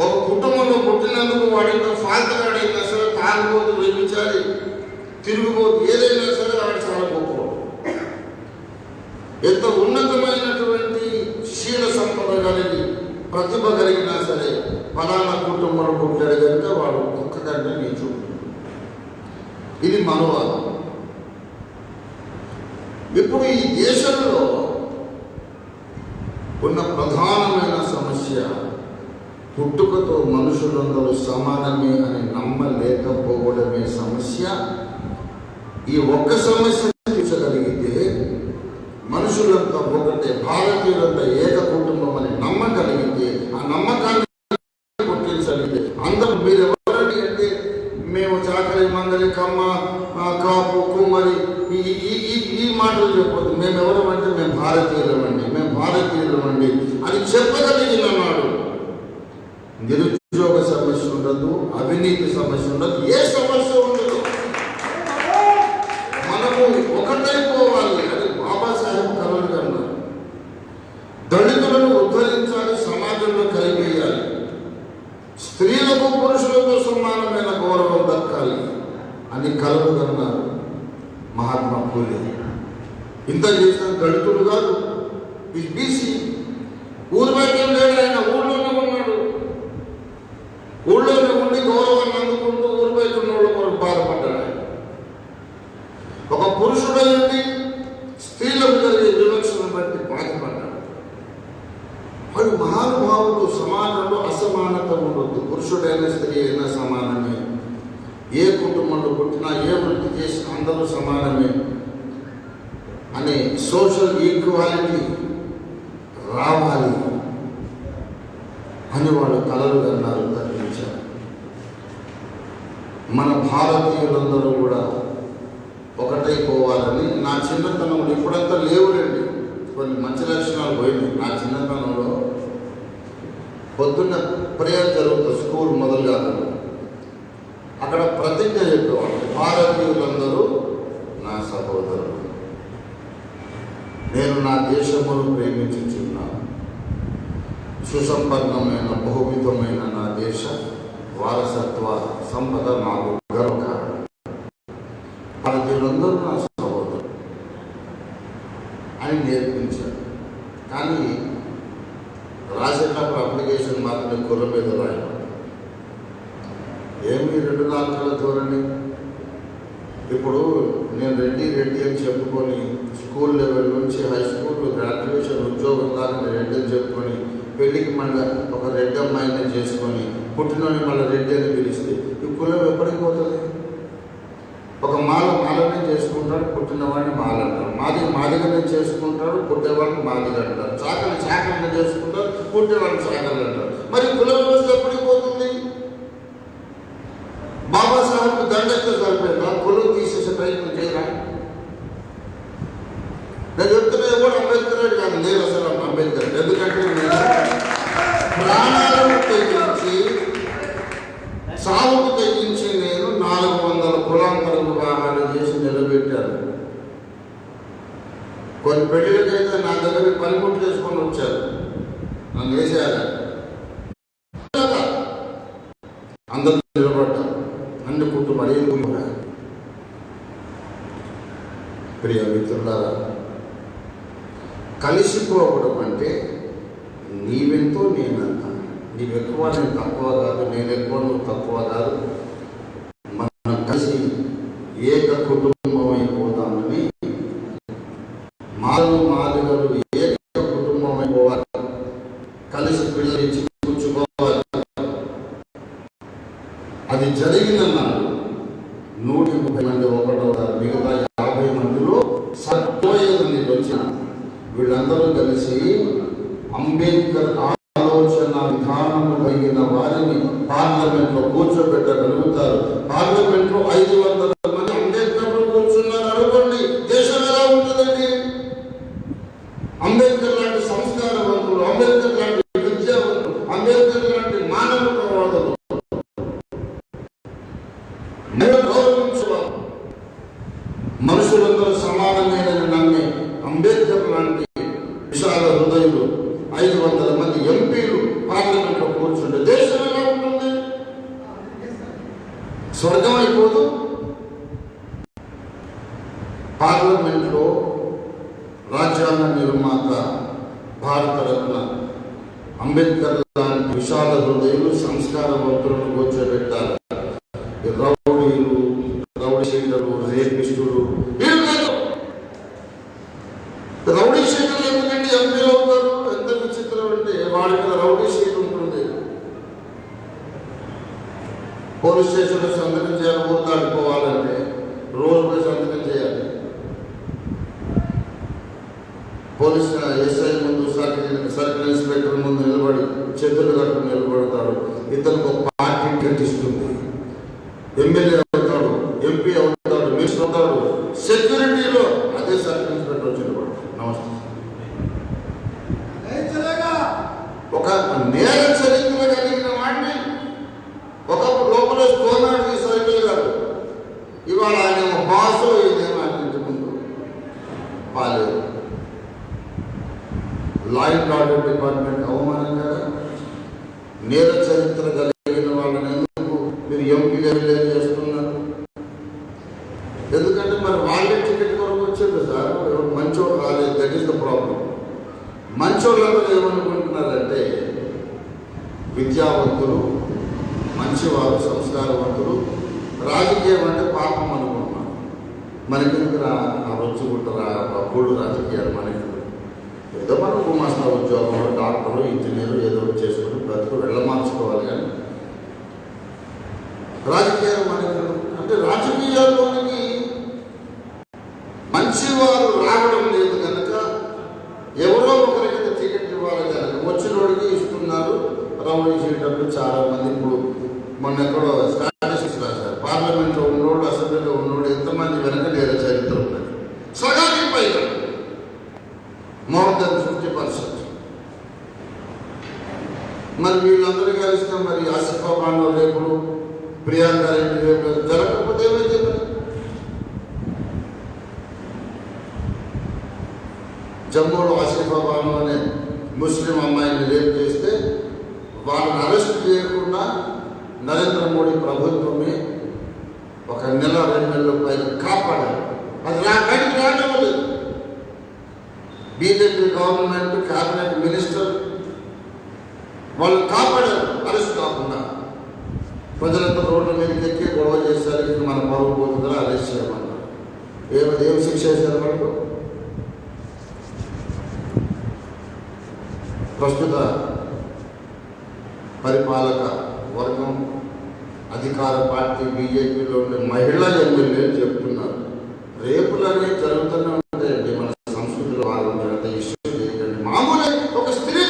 ఒక కుటుంబంలో పుట్టినందుకు వాడితో ఫాల్తగాడైనా సరే, తాగుబోతు, వ్యభిచారి, తిరుగుబోతు, ఏదైనా సరే వాడు చాలా గొప్పవాడు. ఎంత ఉన్నతమైనటువంటి శీల సంపద కలిగి ప్రతిభ కలిగినా సరే ఫలానా కుటుంబంలో పుట్టాడు కనుక వాడు ఒక్కకంటే నీచు. ఇది మనోవాదం. ఇప్పుడు ఈ దేశంలో ఉన్న ప్రధానమైన సమస్య పుట్టుకతో మనుషులందరూ సమానమే అని నమ్మలేకపోవడమే సమస్య. ఈ ఒక్క సమస్య తీర్చగలిగితే మనుషులంతా ఒకటే, భారతీయులంతా ఏక కుటుంబం అని నమ్మగలిగితే, ఆ నమ్మకాన్ని గుర్తించగలిగితే అందరూ మీరెవరండి అంటే మేము చాకలి, మంగలి, కమ్మ, కాపు, కుమ్మరి ఈ మాటలు చెప్పొద్దు. మేమెవరం అంటే మేము భారతీయులమండి, మేము భారతీయులమండి అని చెప్పగలిగిన నాడు నిరుద్యోగ సమస్య ఉండదు, అవినీతి సమస్య ఉండదు, ఏ సమస్య ఉండదు. మనము ఒకటైపోవాలి అని బాబాసాహెబ్ కలలు కన్నారు. దళితులను ఉద్ధరించాలి, సమాజంలో కలిపేయాలి, స్త్రీలకు పురుషులతో సమానమైన గౌరవం దక్కాలి అని కలలు కన్నారు మహాత్మా పూలే. ఇంత చేసిన దళితుడు కాదు, బీసీ. ఊరు బయట లేడు, ఆయన ఊళ్ళోనే ఉన్నాడు. ఊళ్ళోనే ఉండి గౌరవాన్ని అందుకుంటూ ఊరు బయట ఉన్న వాళ్ళ కొరకు బాధపడ్డాడు. ఒక పురుషుడైంది స్త్రీలకు జరిగే వివక్షను బట్టి బాధపడ్డాడు. వాడు మహానుభావుడు. సమాజంలో అసమానత ఉండొద్దు, పురుషుడైనా స్త్రీ అయినా సమానమే, ఏ కుటుంబంలో పుట్టినా ఏ వృత్తి చేసినా అందరూ సమానమే అనే సోషల్ ఈక్వాలిటీ రావాలి అని వాళ్ళు కలలు కన్నారు, తగ్గించారు. మన భారతీయులందరూ కూడా ఒకటైపోవాలని నా చిన్నతనంలో, ఇప్పుడంతా లేవులేండి, కొన్ని మంచి లక్షణాలు పోయింది. నా చిన్నతనంలో పొద్దున్న ప్రేయర్ జరుగుతుంది, స్కూల్ మొదలు కాదు, అక్కడ ప్రతిజ్ఞ చెప్పేవాళ్ళు, భారతీయులందరూ నా సహోదరులు, నేను నా దేశమును ప్రేమించుచున్నాను, సుసంపన్నమైన బహువిధమైన నా దేశ వారసత్వ సంపద నాకు గర్వకారణం, భారతీయులందరూ నా సహోదరులు అని నేర్పించారు. కానీ రాసేటప్పుడు అప్లికేషన్ మాత్రమే కుర్ర మీద రాయడం. ఏమి 2-4 ధోరణి. ఇప్పుడు నేను రెడ్డి అని చెప్పుకొని స్కూల్ లెవెల్ నుంచి హై స్కూల్, గ్రాడ్యుయేషన్, ఉద్యోగం దాకా రెడ్డి అని చెప్పుకొని పెళ్ళికి మళ్ళీ ఒక రెడ్డి అమ్మాయిని చేసుకొని పుట్టినోని మళ్ళీ రెడ్డి అని పిలిస్తే ఈ కులం ఎప్పటికి పోతుంది? ఒక మాలనే చేసుకుంటాడు, పుట్టినవాడిని మాల అంటారు, మాదిగనే చేసుకుంటాడు, పుట్టేవాడిని మాదిగ అంటారు, చాకలిని చేసుకుంటారు, పుట్టేవాడిని చాకలి అంటారు. మరి కుల వ్యవస్థ ఎప్పటికి పోతుంది? బాబాసాహెబ్ దండెత్తే సరిపోయిందా? కులం తీసేసే ప్రయత్నం చేయరా? నేను చెప్తున్నా కూడా అంబేద్కర్ కాదు, నేను అసలు అంబేద్కర్. ఎందుకంటే ప్రాణాలను తెగించి, సాగుకు తెగించి నేను 400 కులాంతర వివాహాలు చేసి నిలబెట్టాను. కొన్ని పెళ్లిళ్ళకైతే నా దగ్గర పనిముట్లు చేసుకొని వచ్చారు, నన్ను వేసేయాలి, అందరూ నిలబడ్డారు, అన్ని కుటుంబాలు ఏం. ప్రియ మిత్రులారా, కలిసిపోవడం అంటే నీవెంతో నేనంత, నీవెక్కువ నేను తక్కువ కాదు, నేను ఎక్కువ నువ్వు తక్కువ కాదు, మనం కలిసి ఏక కుటుంబం అయిపోతామని, మాదిగలు ఏక కుటుంబం అయిపోవాలి, కలిసి పిల్లలించి కూర్చుకోవాలి. అది జరిగిన నాడు 130 మంది ఒకటో, మిగతా 50 మందిలో 25 మంది వచ్చిన వీళ్ళందరూ కలిసి అంబేద్కర్ ఆలోచన విధానం కలిగిన వారిని పార్లమెంట్లో కూర్చోబెట్టగలుగుతారు. పార్లమెంట్లో 500 మంది అంబేద్కర్ కూర్చున్నారు అనుకోండి, దేశం ఎలా ఉంటుందండి? అంబేద్కర్ లాంటి సంస్కారవంతులు, అంబేద్కర్ లాంటి విద్యావంతులు, అంబేద్కర్ లాంటి మానవతావాదులు, మనుషులందరూ సమానమైనని నమ్మే అంబేద్కర్ లాంటి విశాల హృదయులు 500 మంది ఎంపీలు పార్లమెంట్లో కూర్చుంటే దేశం స్వర్గం అయిపోదు. పార్లమెంట్లో రాజ్యాంగ నిర్మాత భారతరత్న అంబేద్కర్ లాంటి విశాల హృదయులు, సంస్కారవంతులను కూర్చోబెట్టాలి. రౌడీలు, రౌడీ షీటర్లు, రేపిస్టులు రౌడీ షీటర్లు ఎందుకంటే ఎంపీ అవుతారు? ఎంత విచిత్రం అంటే వాడి మీద రౌడీ షీట్ ఉంటుంది. పోలీస్ స్టేషన్లో సంతకం చేయాలి, ఊరు దాటిపోవాలంటే రోజు పోయి సంతకం చేయాలి. పోలీస్ ఎస్ఐ ముందు, సర్కిల్ ఇన్స్పెక్టర్ ముందు నిలబడి చేతులు కట్టుకుని నిలబడతాడు. ఇతనికి ఒక పార్టీ కట్టిస్తుంది. ఎమ్మెల్యే అవుతాడు, ఎంపీ అవుతాడు, మినిస్టర్ అవుతాడు. సెక్యూరిటీలో అదే సర్కిల్ ఇన్స్పెక్టర్ వచ్చి నిలబడు. నమస్తే. ఒక నేర చరిత్ర కలిగిన వాడిని ఒకప్పుడు లోపల తోనాడు ఈ సర్కిల్ గారు. ఇవాళ ఆయన బాసు, ఇదేమో ఆయన ఇంటి ముందు పాలేదు. లా అండ్ ఆర్డర్ డిపార్ట్మెంట్ అవమానంగా నేర చరిత్ర కలిగిన వాళ్ళని ఎందుకు మీరు ఎంపీగా చేస్తున్నారు? ఎందుకంటే మరి వాళ్ళే టికెట్ కొరకు వచ్చారు సార్. మంచోళ్ళు రాలేదు. That is the problem. మంచోళ్ళందరూ ఏమనుకుంటున్నారంటే విద్యావంతులు, మంచివారు, సంస్కారవంతులు, రాజకీయం అంటే పాపం అనుకుంటున్నారు. మనకెందుకు ఆ రొచ్చు గుట్టరా కూడు రాజకీయాలు? మనకి ఏదో మనం గుమాస్తా ఉద్యోగం, డాక్టరు, ఇంజనీరు ఏదో చేసుకుని బ్రతుకు వెళ్ళమార్చుకోవాలి. కానీ రాజకీయాలు మనకి అంటే రాజకీయాల్లోనికి మంచివారు రావడం లేదు కనుక ఎవరో ఒకరికి టికెట్ ఇవ్వాలి కనుక వచ్చినోడికి ఇస్తున్నారు. రౌడీ షీటర్లు చాలా మంది. ఇప్పుడు మొన్న ఎక్కడో స్టాటిస్టిక్స్ రాశారు. పార్లమెంట్లో ఉన్నోడు, అసెంబ్లీలో ఉన్నోడు ఎంతమంది వెనక నేర చరిత్ర ఉన్నది. సగానికి పైగా, మోర్ దెన్ 50%. మరి వీళ్ళందరూ కలిస్తే మరి ఆసిఫా బాను రేపుడు, ప్రియాంక రెడ్డి రేపు జరగకపోతే ఏమైతే? మరి జమ్మూలో ఆసిఫా బాను అనే ముస్లిం అమ్మాయిని రేపు చేస్తే వాళ్ళని అరెస్ట్ చేయకుండా నరేంద్ర మోడీ ప్రభుత్వమే ఒక నెల 2 నెలల పైన కాపాడారు. అది బయటకు రావడం లేదు. బీజేపీ గవర్నమెంట్, క్యాబినెట్ మినిస్టర్ వాళ్ళు కాపాడారు అరెస్ట్ కాకుండా. ప్రజలంతా రోడ్ల మీదకి ఎక్కి గొడవ చేశారు. మన పరువు పోతుందని అరెస్ట్ చేయమన్నారు. ఏం శిక్ష చేశారు వాళ్ళు? ప్రస్తుత పరిపాలక వర్గం, అధికార పార్టీ బీజేపీలో ఉండే మహిళా ఎమ్మెల్యేలు చెప్తున్నారు, రేపులనే జరుగుతూనే ఉంటాయండి మన సంస్కృతిలో. వాళ్ళంతా ఇష్యూ చేయకండి. మామూలు ఒక స్త్రీ,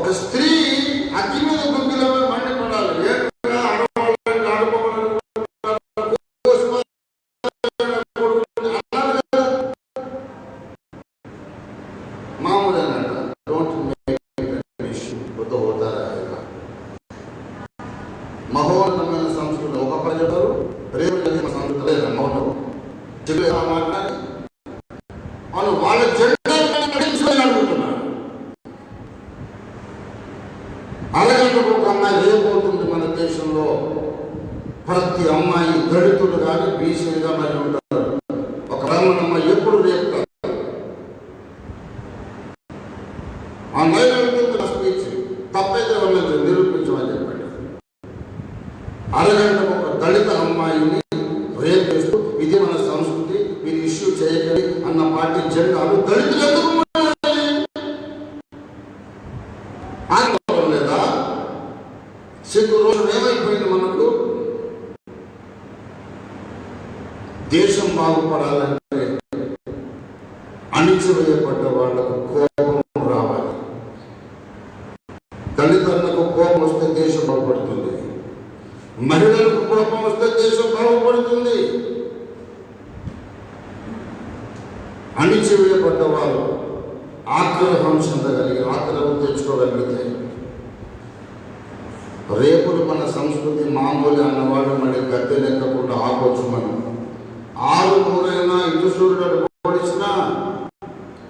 ఒక స్త్రీ అగ్గి మీద గుంపులమే మండిపడాలి. మామూలేనంట. డోంట్ మేక్ ఇష్యూ హోతా रहेगा. మహోన్నతమైన సంస్కృతి ఒక ప్రజలు రేపు సంస్కృతి లేదా మౌనం మాట్లాడి వాళ్ళు వాళ్ళ జెండా అడుగుతున్నారు. అరగంటకు ఒక అమ్మాయి రేపోతుంది మన దేశంలో. ప్రతి అమ్మాయి దళితులు కానీ బీసీలుగా మరి ఉంటారు. ఒక బ్రాహ్మణ ఎప్పుడు రేపుతారు? ఆ నైవేద్యం స్పీచ్ తప్పైతే వాళ్ళని నిరూపించమని చెప్పండి. అరగంటకు ఒక దళిత అమ్మాయిని రేపు చేస్తూ ఇది మన సంస్కృతి, ఇది ఇష్యూ చేయగలి అన్న పార్టీ జెండాలు దళితులు ఎందుకు ఆత్మం లేదా? సిగ్గు రోజు ఏమైపోయింది మనకు? దేశం బాగుపడాలంటే అణిచివేయబడ్డ వాళ్లకు కోపం రావాలి. దళితులకు కోపం వస్తే దేశం బాగుపడుతుంది. మహిళలకు కోపం వస్తే దేశం బాగుపడుతుంది. అణిచివేయబడ్డ వారు ఆగ్రహం చెందగలిగి, ఆగ్రహం తెచ్చుకోగలిగితే రేపులు మన సంస్కృతి మామూలు అన్నవాడు మళ్ళీ గద్దె లెక్కకుండా ఆపొచ్చు. మనం 6 మూరైనా ఇటు సూర్యుడు ఓడించినా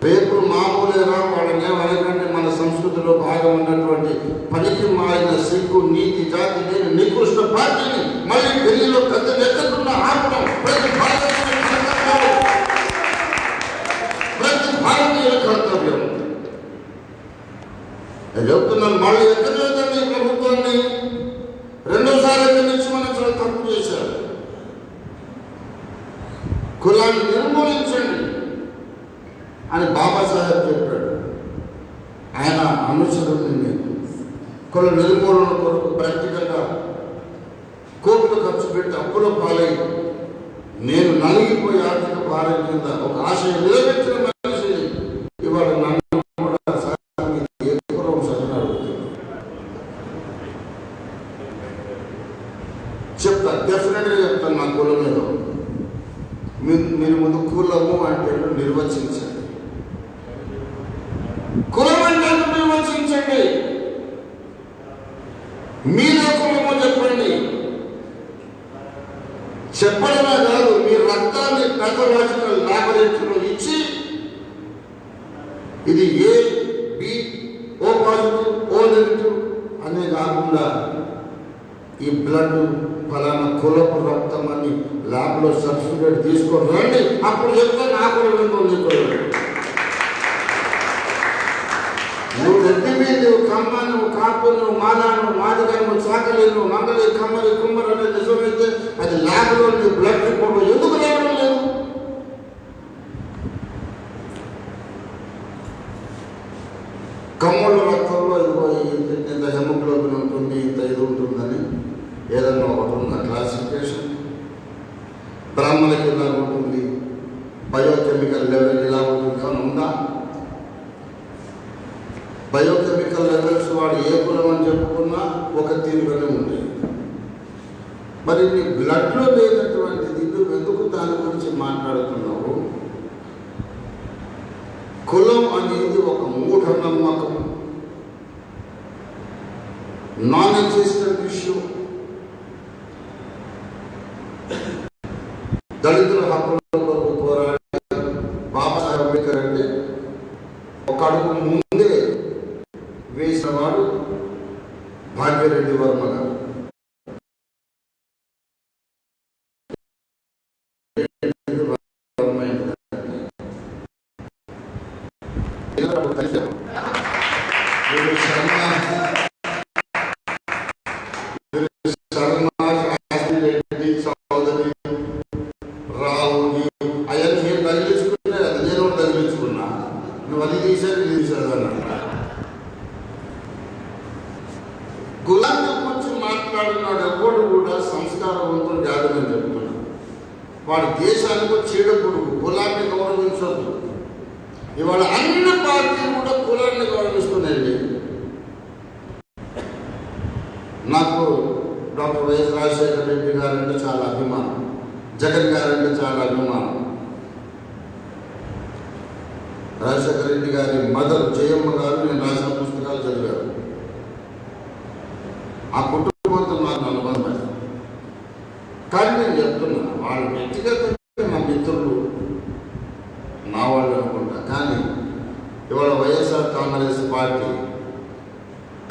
రేపులు మామూలేనా వాళ్ళని ఏమనకంటే మన సంస్కృతిలో భాగం ఉన్నటువంటి పనికి మారిన సిగ్గు నీతి జాతి లేని నికృష్ట పార్టీని మళ్ళీ ఢిల్లీలో పెద్ద ఎత్తకుండా ఆపడం ప్రతి భారతీయుల కర్తవ్యం. నేను చెప్తున్నాను, మళ్ళీ ఎక్కలేదండి ఈ ప్రభుత్వాన్ని. రెండోసారి ఎక్కడి నుంచి మనం చాలా తప్పు చేశారు. కులాన్ని నిర్మూలించండి అని బాబాసాహెబ్ చెప్పాడు. ఆయన అనుసరుడిని నేను కుల నిర్మూలన కొరకు ప్రాక్టికల్గా కోట్లు ఖర్చు పెట్టి అప్పుల పాలై నేను నలిగిపోయి ఆర్థిక భారం కింద ఒక ఆశయం నిలబెట్టిన మనిషిని ఇవాళ నన్ను కూడా ఏ కులం సగం అడుగుతున్నాను. చెప్తా, డెఫినెట్గా చెప్తాను. నా కులం మీద మీరు ముందు కులము అంటే నిర్వచించండి. కులం అంటే నిర్వచించండి. మీరే కులము చెప్పండి. చెప్పడమే కాదు, మీ రక్తాన్ని పెథలాజికల్ ల్యాబొరేటరీలో ఇచ్చి ఇది A B O positive O negative అనే కాకుండా ఈ బ్లడ్ ఫలానా కులపు రక్తం అని ల్యాబ్లో సర్టిఫికేట్ తీసుకొని రండి. అప్పుడు చెప్తే నా కులం ఏంటో నువ్వు రెడ్డివి, నువ్వు కమ్మ, నువ్వు కాపు, నువ్వు మాలా, నువ్వు మాదిగా, నువ్వు చాకలి, నువ్వు మంగళి, కమ్మరి, కుమ్మరి అనే నిజమైతే అది ల్యాబ్లో నీ బ్లడ్ రిపోర్ట్ ఎందుకు రావడం లేదు? కమ్మల రక్తంలో ఇంత హెమోగ్లోబిన్ ఉంటుంది, ఇంత ఇది ఉంటుందని ఏదన్నా ఒకటి ఉందా క్లాసిఫికేషన్? బ్రాహ్మణులకి ఇలా ఉంటుంది, బయోకెమికల్ లెవెల్ ఇలా ఉంటుంది అని ఉందా? బయోకెమికల్ లెవెల్స్ వాడు ఏ కులం అని చెప్పుకున్నా ఒక తీరుగానే ఉంది. మరి నీ బ్లడ్లో లేనటువంటిది నువ్వు ఎందుకు దాని గురించి మాట్లాడుతున్నావు? కులం అనేది ఒక మూఢనమ్మకం, నాన్ ఎగ్జిస్టెంట్ ఇష్యూ. దళితుల హక్కుల కొరకు పోరాడి బాబాసాహెబ్ అంబేద్కర్ అంటే ఒక అడుగు ముందే వేసిన వాడు భాగ్యరెడ్డి వర్మ గారు. గులాంని గురించి మాట్లాడినాడు ఎవడు కూడా సంస్కారవంతుడు కాదని చెప్తున్నాడు. వాడు దేశానికి చీడ పురుగు. కులాన్ని గౌరవించొద్దు. ఇవాళ అన్ని పార్టీలు కూడా కులాన్ని గౌరవిస్తున్నాయండి. నాకు doctor YS Rajasekhara Reddy guarantee చాలా అభిమానం, జగన్ గారంటే చాలా అభిమానం. రాజశేఖర రెడ్డి గారి మదర్ జయమ్మ గారు నేను రాసిన పుస్తకాలు చదివారు. ఆ కుటుంబంతో నాకు అనుబంధం. కానీ నేను చెప్తున్నా, వాళ్ళు వ్యక్తిగతంగా నా మిత్రులు, నా వాళ్ళు అనుకుంటా. కానీ ఇవాళ వైఎస్ఆర్ కాంగ్రెస్ పార్టీ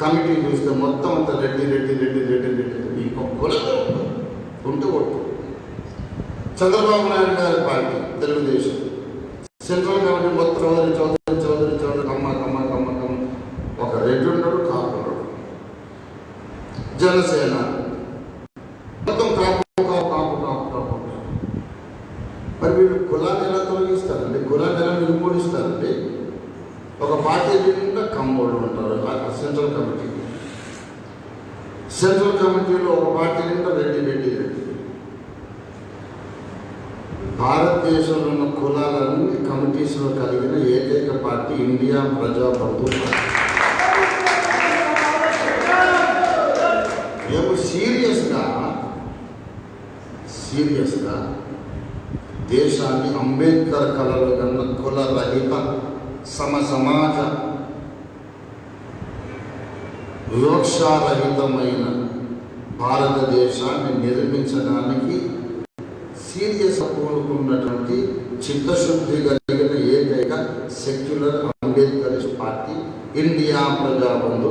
కమిటీ చూస్తే మొత్తం అంతా రెడ్డి రెడ్డి రెడ్డి రెడ్డి రెడ్డి ఇంకొక కులతో ఉంటూ కొట్టు. చంద్రబాబు నాయుడు గారి పార్టీ తెలుగుదేశం సెంట్రల్ కమిటీ మొత్తం చౌదరి చౌదరి చౌదరి చౌదరి కమ్మ కమ్మ కమ్మ కమ్మ. ఒక రెడ్డి ఉండడు, కాపు ఉండడు. జనసేన మొత్తం కాపు కాపు కాపు కాపు కాపు. మరి వీళ్ళు కులాన్ని ఎలా తొలగిస్తారండి? కులాన్ని ఎలా నిర్మూలిస్తారండి? ఒక పార్టీ నిండా కమ్మోళ్ళు ఉంటారు. సెంట్రల్ కమిటీ, సెంట్రల్ కమిటీలో ఒక పార్టీ నిండా రెడ్డి రెడ్డి రెడ్డి. భారతదేశంలో ఉన్న కులాలన్నీ కమిటీస్లో కలిగిన ఏకైక పార్టీ ఇండియా ప్రజాబంధు. మేము సీరియస్గా దేశాన్ని అంబేద్కర్ కళలు కన్న కుల రహిత సమాజ వివక్షారహితమైన భారతదేశాన్ని నిర్మించడానికి సీరియస్ కోరుకున్నటువంటి చిత్తశుద్ధి కలిగిన ఏకైక secular Ambedkarist party India Prajabandhu.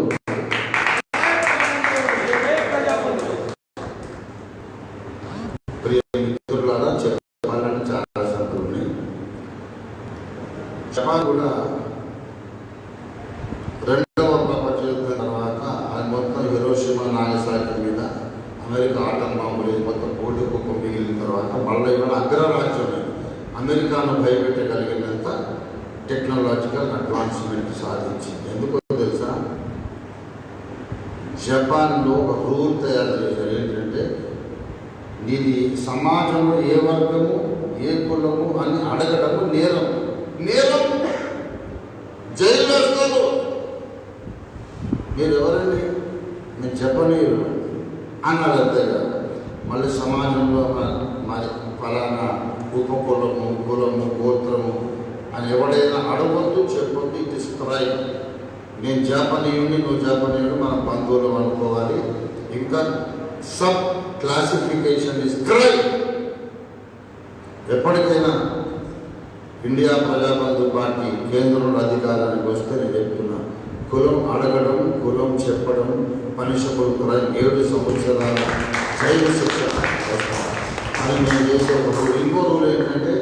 Nagasaki మీద అమెరికా ఆటం బాంబులు మొత్తం కోటి కుప్ప మిగిలిన తర్వాత మళ్ళీ ఇవాళ అగ్రరాజ్యం అమెరికాను భయపెట్టగలిగినంత టెక్నాలజికల్ అడ్వాన్స్మెంట్ సాధించింది. ఎందుకో తెలుసా? జపాన్లో ఒక రూల్ తయారు చేశారు. ఏంటంటే నీది సమాజంలో ఏ వర్గము ఏ కులము అని అడగడము నేరం. నేరం, జైలు వేస్తారు. మీరు ఎవరండి? మీరు జపనీయులు అన్నారు. అంతేగా మళ్ళీ సమాజంలో మరి ఫలానా ఉపకులము కులము గోత్రము అని ఎవడైనా అడగొద్దు, చెప్పొద్దు. It is crime. నేను జాపనీయుడిని, నువ్వు జాపనీయుడు, మన బంధువులు అనుకోవాలి. ఇంకా సబ్ క్లాసిఫికేషన్ ఇస్ క్రైమ్. ఎప్పటికైనా ఇండియా ప్రజాబంధు పార్టీ కేంద్రంలో అధికారానికి వస్తే నేను చెప్తున్నా, కులం అడగడం, కులం చెప్పడం పనిషబుల్ క్రైమ్. 7 సంవత్సరాల జైలు శిక్ష అని నేను చేసే ఒక రూల్. ఇంకో రూల్ ఏంటంటే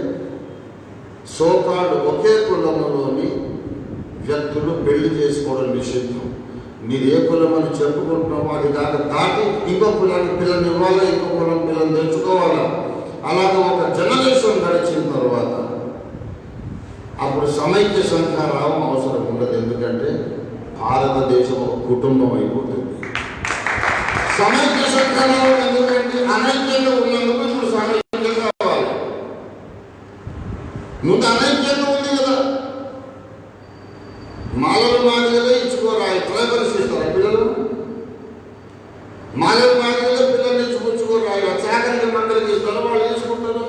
సోకాళ్ళు ఒకే కులంలోని వ్యక్తులు పెళ్లి చేసుకోవడం నిషిద్ధం. మీరు ఏ కులం అని చెప్పుకుంటున్నామో అది దాకా దాటి ఇంకో కులానికి పిల్లల్ని ఇవ్వాలా, ఇంకో కులం పిల్లల్ని తెచ్చుకోవాలా. అలాగే ఒక జనరేషన్ గడిచిన తర్వాత అప్పుడు సమైక్య సంఖ్యారావం అవసరం ఉండదు. ఎందుకంటే భారతదేశం ఒక కుటుంబం అయిపోతుంది. సమైక్య సంఖ్యారావం ఎందుకంటే అనైక్యంగా ఉన్నందుకు ఇప్పుడు సమైక్యం కావాలి. ముందు అనైక్యంగా ఉంది కదా. మాలలు మాదిరిగా ఇచ్చుకోరా, ట్రైబల్స్ ఇస్తారా పిల్లలు? మాలలు మాదిరిగా పిల్లల్ని ఇచ్చుకొచ్చుకోరా, చాకరికి మండలికి ఇస్తారా, వాళ్ళు తీసుకుంటారా?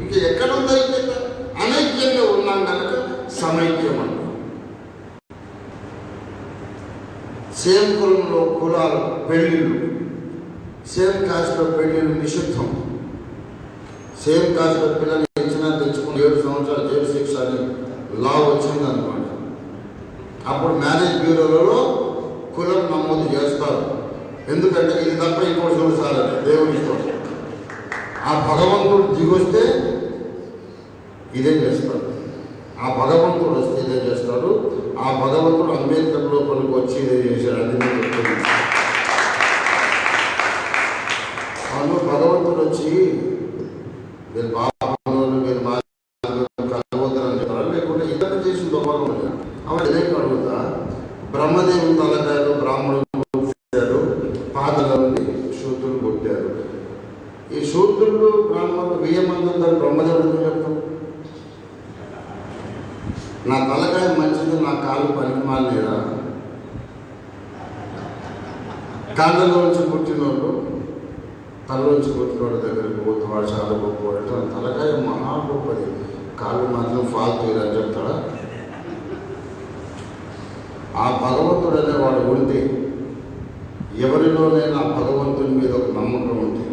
ఇంక ఎక్కడ ఉంది ఐక్యత? అనైక్యంగా ఉన్నాం కనుక సమైక్యం అంటారు. సేమ్ కులంలో కులాలు పెళ్ళిళ్ళు, సేమ్ కాస్ట్లో పెళ్ళిళ్ళు నిషిద్ధం. సేమ్ కాస్ట్లో పిల్లల్ని ఇచ్చినా తెచ్చుకుని 7 సంవత్సరాలు జైలు శిక్ష అని లా వచ్చింది అనుకోండి. అప్పుడు మ్యారేజ్ బ్యూరోలలో కులం నమోదు చేస్తారు. ఎందుకంటే ఇది తప్ప ఇంకోటి చూసారని దేవుని ఇష్టం. ఆ భగవంతుడు దిగొస్తే ఇదే చేస్తాడు. ఆ భగవంతుడు వస్తే ఇదే చేస్తాడు. ఆ భగవంతుడు అంబేద్కర్ లోపలికి వచ్చి ఇదే చేశాడు. అది నేను చెప్తుంది. అందులో భగవంతుడు వచ్చి మీరు బాగున్నారు, మీరు మా కలవద్దని చెప్తారు. లేకుంటే ఇతర చేసిన దొంగలు ఆవిడ ఇదే అడుగుతా. బ్రహ్మదేవుని తలకాయలు బ్రాహ్మణులు కొట్టాడు, పాదల నుండి శూద్రులు కొట్టారు. ఈ శూద్రులు బ్రాహ్మణులు 1000 మంది ఉంటారు. బ్రహ్మదేవుడు చెప్తాం, నా తలకాయ మంచిది, నా కాళ్ళు పనికిమాలేదా? కాళ్ళలోంచి పుట్టినోళ్ళు తలలోంచి పుట్టినోళ్ళ దగ్గరికి పోతే వాడు చాలా గొప్పవాడు. తలకాయ మహా గొప్పది, కాళ్ళు మాత్రం ఫాల్తూ అని చెప్తాడా? ఆ భగవంతుడు అనేవాడు ఉంటే, ఎవరిలోనైనా భగవంతుని మీద ఒక నమ్మకం ఉంటే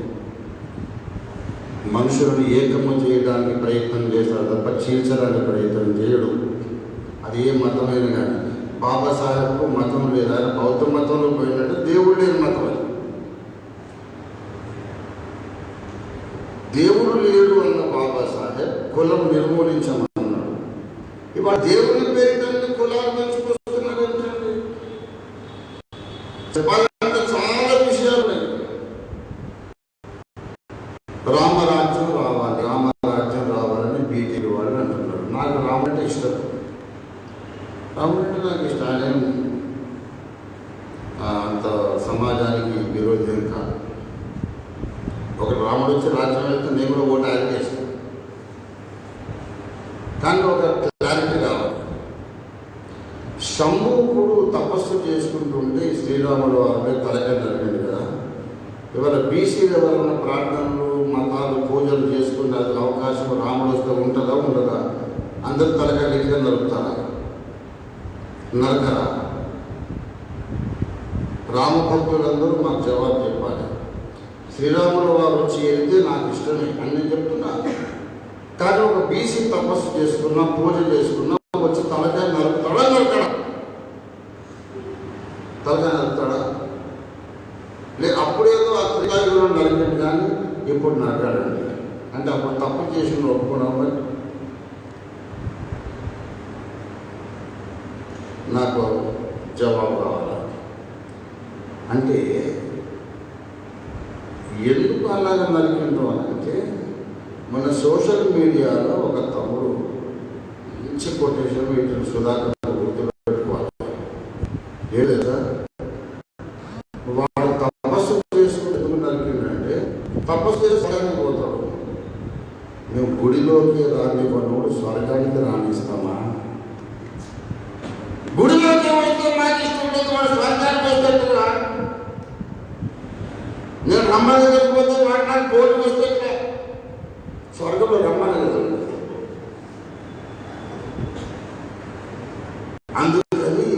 మనుషులను ఏకము చేయడానికి ప్రయత్నం చేస్తాడు తప్ప చీల్చడానికి ప్రయత్నం చేయడు. అది ఏ మతమైనా కానీ. బాబాసాహెబ్కు మతం లేదు, ఆయన బౌద్ధ మతంలో పోయినట్టు దేవుడు లేని మతం అది. దేవుడు లేడు అన్న బాబాసాహెబ్ కులం నిర్మూలించమన్నాడు. ఇవాళ దేవుని పేరిటండి కులాలు పెంచుకొస్తున్నారు ఏంటండి? చెప్పాలంటే చాలా విషయాలు ఉన్నాయి. రామరాజ్యం రావాలి, రామరాజ్యం రావాలని బీజేపీ వాళ్ళు అంటున్నారు. నాకు రామంటే ఇష్టం, రాముడంటే నాకు ఇష్టం. ఆయన అంత సమాజానికి విరోధం కాదు. ఒక రాముడు వచ్చి రాజ్యం వెళ్తే నేను కూడా ఓటు ఆయన చేస్తాను. కానీ ఒక క్లారిటీ కావాలి. శంభుకుడు తపస్సు చేసుకుంటుంటే శ్రీరాముడు వారి తలకాయ నరికింది కదా. ఇవాళ బీసీలు ఎవరైనా ప్రార్థనలు మతాలు పూజలు చేసుకునే అవకాశం రాముడు వస్తే ఉంటుందా ఉండదా? అందరు తలకాయ గట్టిగా నరుకుతారా? నరకరా? రామభక్తులందరూ మాకు జవాబు చెప్పాలి. శ్రీరాములు వారు వచ్చి వెళ్తే నాకు ఇష్టమే అని నేను చెప్తున్నా. కానీ ఒక బీసీ తపస్సు చేసుకున్నా పూజ చేసుకున్నా వచ్చి తలకాయ నరుకుతాడా? నరకడా? తలకాయ నరుకుతాడా? అప్పుడేదో ఆ త్రికాయుడు నరికింది కానీ ఇప్పుడు నరకాడండి అంటే అప్పుడు తప్పు చేసిన ఒప్పుకున్నాం. మరి నాకు జవాబు కావాలి. అంటే ఎందుకు అలాగే నరికిండ్రు అంటే మన సోషల్ మీడియాలో ఒక తమ్ముడు మంచి కొటేషన్ వీటిని సుధాకర్ గుర్తుపెట్టుకోవాలి. ఏ లేదా వాడు తపస్సు చేసుకుని ఎందుకు నరికిందంటే తపస్సు చేసుకోవడానికి పోతాడు. మేము గుడిలోకి రానివ్వనుడు స్వర్గానికి రాణిస్తామా? గుడిలోకి వస్తే మాకు ఇష్టం లేదు, వాడు స్వర్గానికి వస్తేట్టుగా. నేను రమ్మని లేకపోతే వాడు నాకు కోరిక వస్తే స్వర్గంలో రమ్మని లేదు. అందుకని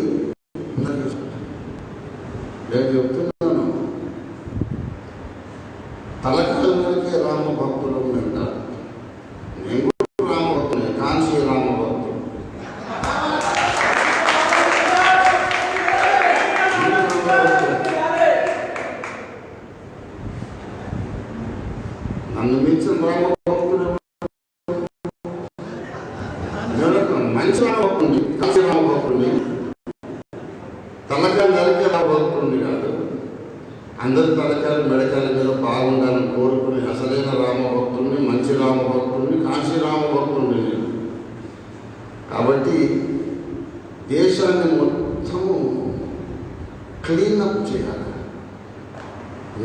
నేను చెప్తున్నాను, తలకాలకే రామ భక్తులు ఉంటారు. నేను కూడా రామ భక్తులే, కాంక్షి రామ భక్తులు. నన్ను మించిన రామ భక్తులు మంచి రామ భక్తుని, కాంక్షి రామ భక్తుని, తలకాయలు నరికే రామ భక్తుని కాదు. అందరి తలకాయలు మెడకాయల మీద బాగుండాలని కోరుకుని అసలైన రామభక్తుల్ని, మంచి రామభక్తుల్ని, కాశీ రామభక్తుల్ని. కాబట్టి దేశాన్ని మొత్తము క్లీనప్ చేయాలి.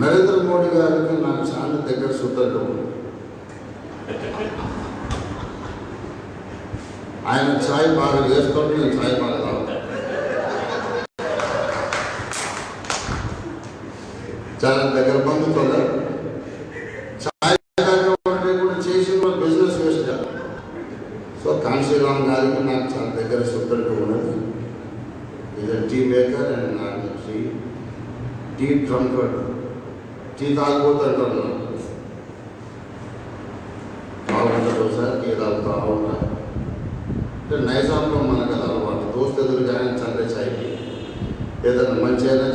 నరేంద్ర మోడీ గారికి నాకు చాలా దగ్గర సుద్దరు. ఆయన ఛాయ్ బాగా వేసుకొని నేను ఛాయ్ బాగా తాగుతాను. చాలా దగ్గర బంధువులు ఛాయ్ కూడా చేసిన బిజినెస్ వేస్ట్. సో కాంశీరామ్ గారికి నాకు చాలా దగ్గర సుద్దరు ఉన్నది. ఇది టీ మేకర్ అండ్ నాకు టీ డ్రంకర్డ్, టీ తాగిపోతుంటాను. బాగుంటుంది సార్, టీ తాగుతా ఉంటా. అంటే నైజాంలో మనకు అది అలవాటు. దోస్తు ఎదురుగానే చంద్ర ఛాయ్కి ఏదైనా మంచి అయినా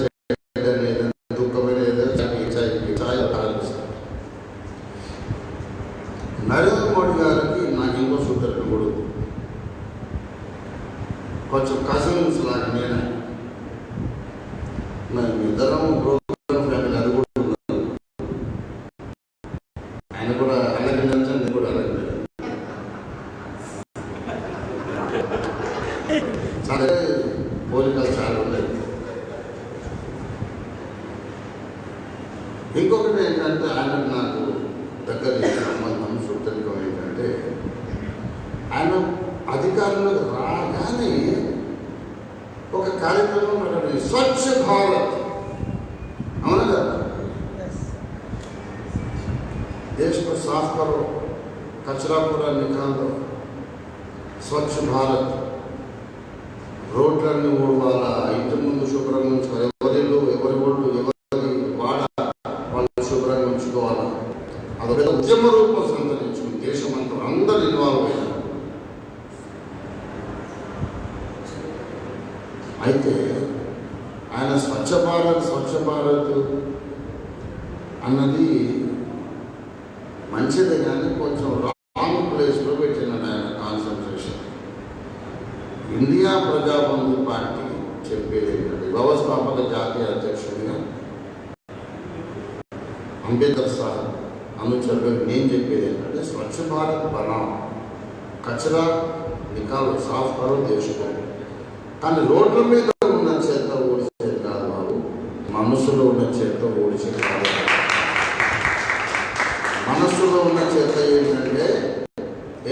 ఏదైనా దుఃఖమైన ఏదైనా ఛాయ్ ఆరంభిస్తాను. నరేంద్ర మోడీ గారికి నాకు ఇంకో సూత్రం కూడా కొంచెం కజిన్స్ లాగా నేనే. మేము ఇద్దరం ప్రోగ్రామ్ ఫ్యామిలీ, అది కూడా ఉన్నాను. ఆయన కూడా అలాగే నేను కూడా అలాగే చాలా పోలికలు చాలా ఉన్నాయి. ఇంకొకటి ఏంటంటే ఆయన నాకు దగ్గర సంబంధం సుతరికం ఏంటంటే ఆయన అధికారంలోకి రాగానే ఒక కార్యక్రమం పెట్టండి, స్వచ్ఛ భారత్. అవునా కదా? देश को साफ करो, कचरा पूरा निकाल दो, స్వచ్ఛ భారత్. రోడ్లన్నీ ఊడవాలా, ఇంటి ముందు శుభ్రంగా ఉంచుకోవాలి, ఎవరిలో ఎవరి ఒళ్ళు ఎవరి వాడ వాళ్ళు శుభ్రంగా ఉంచుకోవాలా. అదొక ఉద్యమ రూపం సంతరించుకుని దేశం అంతా అందరూ ఇన్వాల్వ్ అయ్యారు. అయితే ఆయన స్వచ్ఛ భారత్ అన్నది మంచిది, కానీ కొంచెం రాంగ్ ప్లేస్లో పెట్టినాడు ఆయన కాన్సన్ట్రేషన్. ఇండియా ప్రజాబంధు పార్టీ చెప్పేది ఏంటంటే, వ్యవస్థాపక జాతీయ అధ్యక్షుడిగా అంబేద్కర్ సార్ అనుచరులకు నేను చెప్పేది ఏంటంటే, స్వచ్ఛ భారత్ బనావ్, కచరా నికాల్ సాఫ్ కరో దేశంలో. కానీ రోడ్ల మీద ఉన్న చెత్త ఓడిచేది కాదు బాబు, మనసులో ఉన్న చెత్త ఓడిచేది కాదు. మనస్సులో ఉన్న చెత్త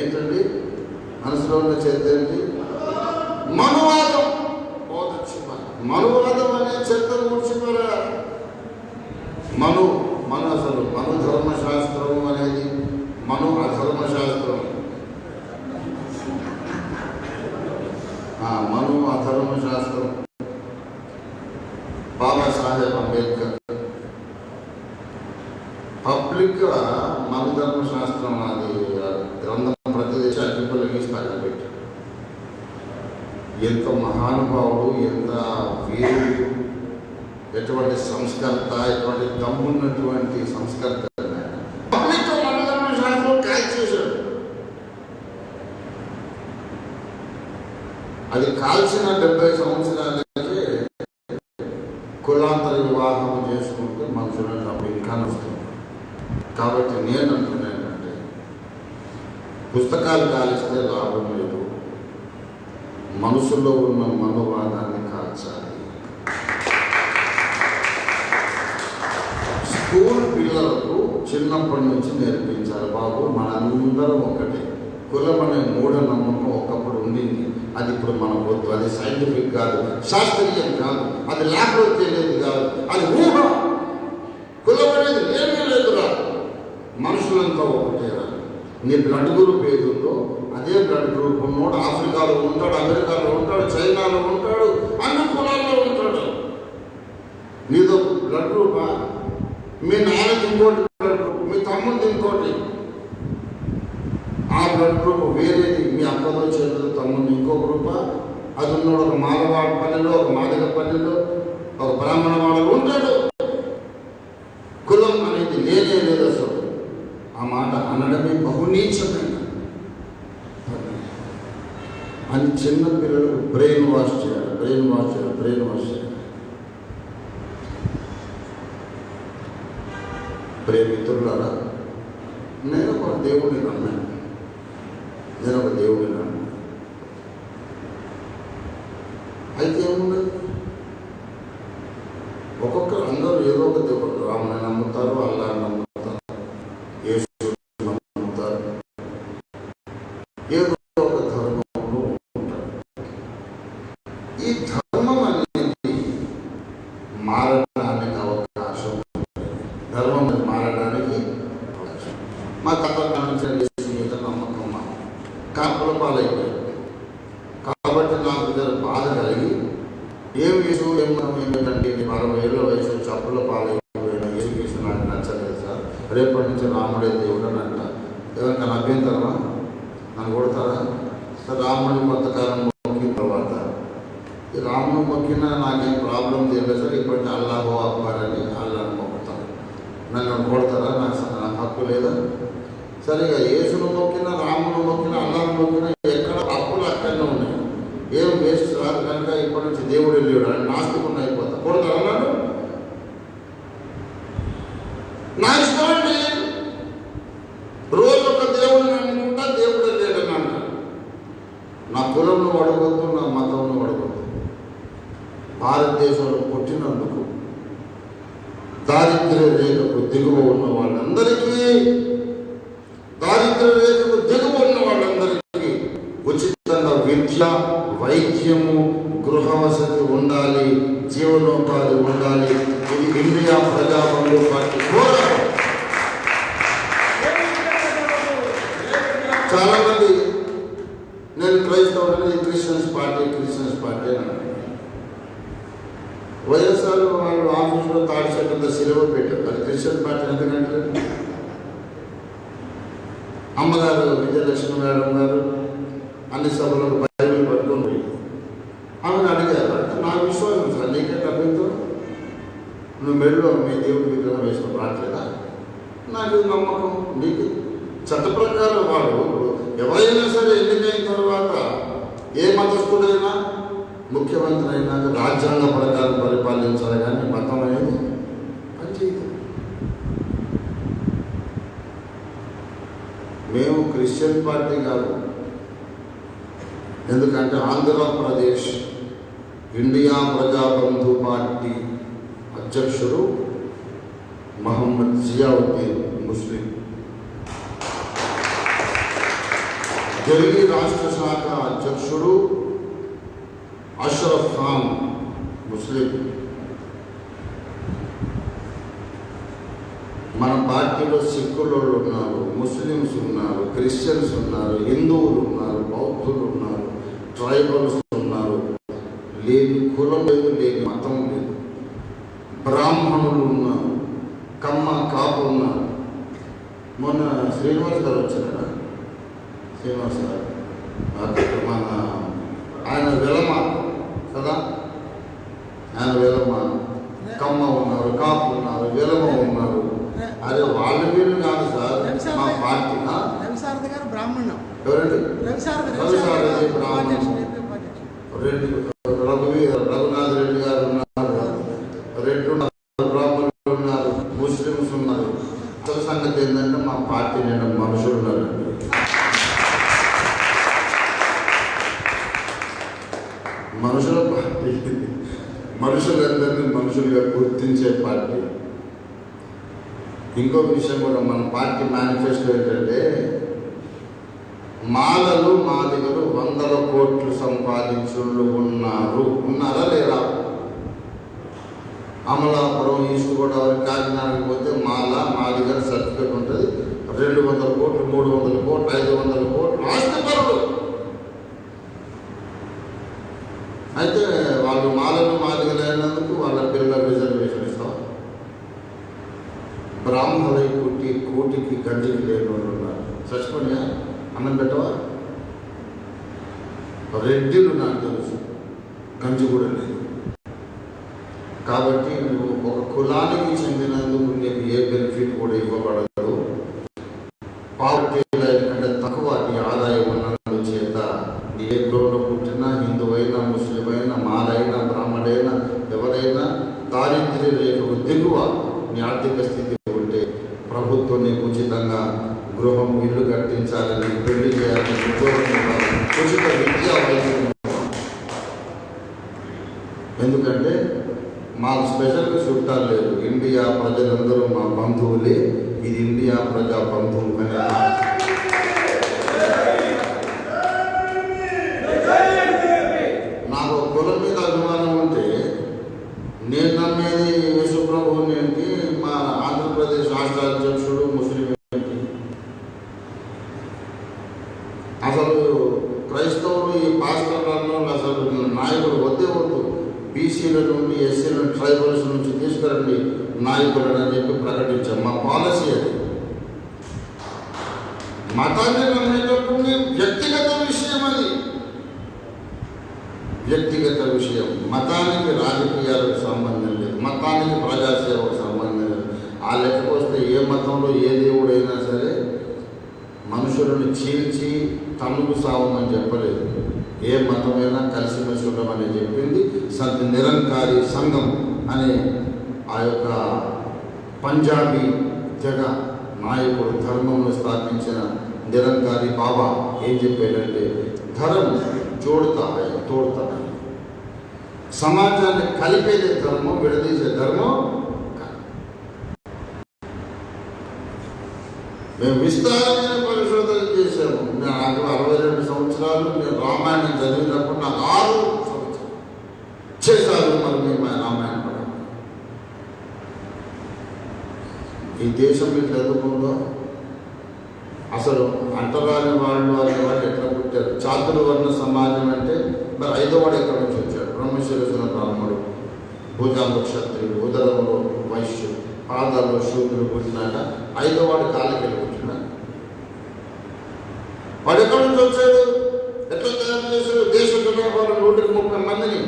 ఏంటండి? మనసులో ఉన్న చెత్త ఏంటి? మనువాదం. మనువాదం అనే చెత్త ఊడ్చిపోరా. అసలు మను ధర్మశాస్త్రం అనేది అధర్మశాస్త్రం. మను అధర్మశాస్త్రం. బాబాసాహెబ్ అంబేద్కర్ పబ్లిక్గా మన ధర్మశాస్త్రం అది గ్రంథం ప్రతి దేశానికి తొలగిసి పక్కన పెట్టాడు. ఎంత మహానుభావుడు, ఎంత వీరుడు, ఎటువంటి సంస్కర్త, ఎటువంటి దమ్మున్నటువంటి సంస్కర్త. పబ్లిక్గా మన ధర్మశాస్త్రం క్యాచ్ చేశాడు. అది కాల్చిన 70 సంవత్సరాలకే కులాంతర వివాహం చేసుకుంటే మనుషులను ఇంకా వస్తుంది. కాబట్టి నేను అంటున్నానంటే పుస్తకాలు కాలిస్తే లాభం లేదు, మనసులో ఉన్న మనోవాదాన్ని కాల్చాలి. స్కూల్ పిల్లలకు చిన్నప్పటి నుంచి నేర్పించాలి, బాబు మనందరం ఒకటే. కులం అనే మూఢనమ్మకం ఒకప్పుడు ఉండింది, అది ఇప్పుడు మనకు వద్దు. అది సైంటిఫిక్ కాదు, శాస్త్రీయం కాదు, అది ల్యాబ్లో తెలియదు కాదు, అది ఊహ. కులం అనేది లేనే లేదురా, మనుషులంతా ఒకటేరా. నీ బ్లడ్ గ్రూప్ ఏది ఉందో అదే బ్లడ్ గ్రూప్ ఉన్నోడు ఆఫ్రికాలో ఉంటాడు, అమెరికాలో ఉంటాడు, చైనాలో ఉంటాడు, అన్ని కులాల్లో ఉంటాడు. నీదో బ్లడ్ గ్రూపా? మీ నాన్నది ఇంకోటి బ్లడ్ గ్రూప్, మీ తమ్ముడిది ఇంకోటి, ఆ బ్లడ్ గ్రూప్ వేరేది. మీ అక్కతో చెల్లెలు తమ్ముడు ఇంకో గ్రూపా? అది ఉన్నాడు ఒక మాలవాడపల్లిలో, ఒక మాదిగపల్లిలో, ఒక బ్రాహ్మణవాడలో ఉంటాడు. కులం అనేది లేనే లేదు అసలు. ఆ మాట అనడమే బహునీచమైన అని చిన్న పిల్లలకు బ్రెయిన్ వాష్ చేయాలి, బ్రెయిన్ వాష్ చేయాలి, బ్రెయిన్ వాష్ చేయాలి. ప్రేమితులారా, నేను ఒక దేవుడిని నమ్మాను, నేను ఒక దేవుడిని నమ్మాను. అయితే ఏమున్నది, ఒక్కొక్కరు అందరూ ఏదో ఒక దేవుడు, రాముని నమ్ముతారు, అల్లాహ్ని నమ్ముతారు, యేసుని నమ్ముతారు, ఏదో ఒక ధర్మంలో ఉంటారు. ఈ ధర్మం అనేది మారడానికి అవకాశం, ధర్మం మారడానికి అవకాశం. మా తప్పనిసరి నమ్మకం కాపుల పాలైపోయారు. కాబట్టి నాకు బాధ కలిగి ఏం వేసు ఏమిటంటే 60 ఏళ్ళ వయసు చప్పుల పాలైపోయిన యేసు నాకు నచ్చలేదు సార్, రేపటి నుంచి రాముడే దేవుడు అని అంట. ఎవరికైనా అభ్యంతరమా? నన్ను కొడతారా సార్? రాముడిని కొంతకాలం మొక్కిన తర్వాత ఈ రాముడు మొక్కినా నాకేం ప్రాబ్లం తెలియదు సార్, ఇప్పటికీ అల్లాహో అక్బర్ అని అల్లాహ్ని మొక్కుతాను. నన్ను కొడతారా? నాకు హక్కు లేదా? సరిగా యేసును మొక్కినా, రామును మొక్కినా, అల్లాహ్ని మొక్కినా ఎక్కడ హక్కులు అక్కడనే ఉన్నాయి. ఏం వేస్ట్ రాదు కనుక ఇప్పటి నుంచి దేవుడు వెళ్ళాడు అని నాస్తికుండా అయిపోతా. కొడతారా అన్నాడు? నా ఇష్టం అండి. రోజు ఒక దేవుడిని అనుకుంటా, దేవుడే లేడని అంటారు. నా కులంలో అడగొద్దు, నా మతంలో అడగొద్దు. భారతదేశంలో పుట్టినందుకు దారిద్ర్య రేఖకు దిగువ ఉన్న వాళ్ళందరికీ, దారిద్ర్య రేఖకు దిగువ ఉన్న వాళ్ళందరికీ ఉచితంగా విద్య, వైద్యము, గృహ వసతి ఉండాలి, జీవనోపాధి ఉండాలి. ఇది ఇండియా ప్రజాబంధు పార్టీ పోరాటం. చాలా మంది నేను క్రైస్తవులని క్రిస్టియన్స్ పార్టీ అని వైఎస్ఆర్ వాళ్ళు ఆఫీసులో తాడి చెట్ల సిలువ పెట్టారు, అది క్రిస్టియన్ పార్టీ ఎందుకంటే. అమ్మగారు విజయలక్ష్మి మేడం గారు అన్ని సభలకు బైబిల్ పట్టుకొని పోయి ఆమెను అడిగారు, నా విశ్వాసం సార్, నీకే అభ్యంతరం, నువ్వు మెడలో మీ దేవుడి విగ్రహం వేసుకుని రావట్లేదా? నాకు నమ్మకం. నీకు చట్ట ప్రకారం వాడు ఎవరైనా సరే ఎన్నికైన తర్వాత ఏ మతస్థుడైనా ముఖ్యమంత్రి అయినాక రాజ్యాంగ ప్రకారం పరిపాలించాలి, కానీ మతం అనేది పనిచేయదు. మేము క్రిస్టియన్ పార్టీ కాదు, ఎందుకంటే ఆంధ్రప్రదేశ్ ఇండియా ప్రజాబంధు పార్టీ అధ్యక్షుడు మహమ్మద్ జియావుద్దీన్ ముస్లిం, ఢిల్లీ రాష్ట్ర శాఖ అధ్యక్షుడు అష్రఫ్ ఖాన్ ముస్లిం. మన పార్టీలో సిక్కులు ఉన్నారు, ముస్లిమ్స్ ఉన్నారు, క్రిస్టియన్స్ ఉన్నారు, హిందువులు ఉన్నారు, బౌద్ధులు ఉన్నారు, ట్రైబల్స్ ఉన్నారు. లేని కులం లేదు, లేని మతం లేదు. బ్రాహ్మణులు ఉన్నారు, కమ్మ కాపు ఉన్నారు. మొన్న శ్రీనివాస్ గారు వచ్చారా? శ్రీనివాస్ గారు మన ఆయన వెలమ కదా, ఆయన వెలమ, కమ్మ ఉన్నారు, కాపు ఉన్నారు, వెలమ ఉన్నారు. అరే వాళ్ళు వీళ్ళు కాదు సార్, మా పార్టీ. ఎవరండి? రవిసారథి బ్రాహ్మణం, రఘునాథ్ రెడ్డి గారు ఉన్నారు, రెడ్డి ఉన్నారు, బ్రాహ్మణులు ఉన్నారు, ముస్లిమ్స్ ఉన్నారు. అసలు సంగతి ఏంటంటే మనుషులందరినీ మనుషులుగా గుర్తించే పార్టీ. ఇంకో విషయం కూడా మన పార్టీ మేనిఫెస్టో ఏంటంటే మాలలు మాదిగలు 100 కోట్లు సంపాదించుళ్ళు ఉన్నారా లేరా? అమలాపురం, ఈస్ట్ గోదావరి, కాకినాడకి పోతే మాదిగల సర్టిఫికేట్ ఉంటుంది. 200 కోట్లు, 300 కోట్లు, 500 కోట్లు ఆస్తిపరులు. అయితే వాళ్ళు మాలలు మాదిగలు అయినందుకు వాళ్ళ పిల్లల రిజర్వేషన్ ఇస్తాం. బ్రాహ్మణులై పుట్టి కోటికి గంజికి లేని వాళ్ళు ఉన్నారు. చచ్చిపోయా అన్నం పెట్టవా? రెడ్డిలు నాకు తెలుసు, గంజి కూడా లేదు. కాబట్టి నువ్వు ఒక కులానికి చెందినందుకు నీకు ఏ బెనిఫిట్ కూడా ఇవ్వబడదు. పావర్టీ లైన్ కంటే తక్కువ నీ ఆదాయం ఉన్నందు చేత నీ ఏ కులంలో పుట్టినా, హిందువైనా, ముస్లిం అయినా, మాలైనా, బ్రాహ్మడైనా, ఎవరైనా దారిద్ర్య రేఖకు దిగువ నీ ఆర్థిక స్థితి ఉంటే ప్రభుత్వం నీకు ఉచితంగా గృహం, ఇల్లు కట్టించాలని, పెళ్లి చేయాలని, ఉద్యోగం ఇవ్వాలని, ఉచిత విద్యా వైద్యం. ఎందుకంటే మాకు స్పెషల్గా చుట్టాలు లేదు. ఇండియా ప్రజలందరూ మా బంధువులే. ఇది ఇండియా ప్రజా బంధువు అనే నాకు కులం మీద అభిమానం ఉంటే నేను నమ్మేది యేసుప్రభువుని ఏంటి, మా ఆంధ్రప్రదేశ్ రాష్ట్ర అధ్యక్షుడు ముస్లిం ఏంటి. అసలు క్రైస్తవులు ఈ పాస్టర్లలో అసలు నాయకుడు వద్దే వద్దు. బీసీల నుండి, ఎస్సీల, ట్రైబల్స్ నుంచి తీసుకురండి నాయకులను అని చెప్పి ప్రకటించాం. మా పాలసీ అది. మతాన్ని నమ్మేటప్పుడు వ్యక్తిగత విషయం, అది వ్యక్తిగత విషయం. మతానికి రాజకీయాలకు సంబంధం లేదు, మతానికి ప్రజాసేవకు సంబంధం లేదు. ఆ లెక్కకు వస్తే ఏ మతంలో ఏ దేవుడైనా సరే మనుషులను చీల్చి తనుకు సావమని చెప్పలేదు. ఏ మతమైనా కలిసిమెలిసి ఉండమని చెప్పింది. నిరంకారి సంఘం అనే ఆ యొక్క పంజాబీ తెగ నాయకుడు ధర్మంను స్థాపించిన నిరంకారి బాబా ఏం చెప్పాడంటే ధర్మం జోడుతా తోడుతా. సమాజాన్ని కలిపేదే ధర్మం, విడదీసే ధర్మం. మేము విస్తారమైన పరిశోధన చేశాము. నాకు 62 సంవత్సరాలు. నేను రామాయణం చదివినప్పుడు నాకు 6 సంవత్సరాలు చేశారు. మరి మేము రామాయణం పడాలి. ఈ దేశం ఇట్లా ఎదుర్కొందో అసలు అంటరాని వాళ్ళు అనేవాళ్ళు ఎట్లా పుట్టారు? చాతురు వర్ణ సమాజం అంటే మరి 5వ వాడు ఎక్కడి నుంచి వచ్చాడు? బ్రహ్మశిరసున బ్రాహ్మణుడు, భుజాంలో క్షత్రియుడు, ఉదరంలో వైశ్యుడు, పాదాల్లో శూద్రుడు పుట్టినాక 5వ వాడు కాళ్ళకి వెళ్ళి పుట్టినాడు. వాడు ఎక్కడి నుంచి వచ్చాడు? ఎట్లా తయారు చేశాడు? దేశ జనాభాలో 130 మందిని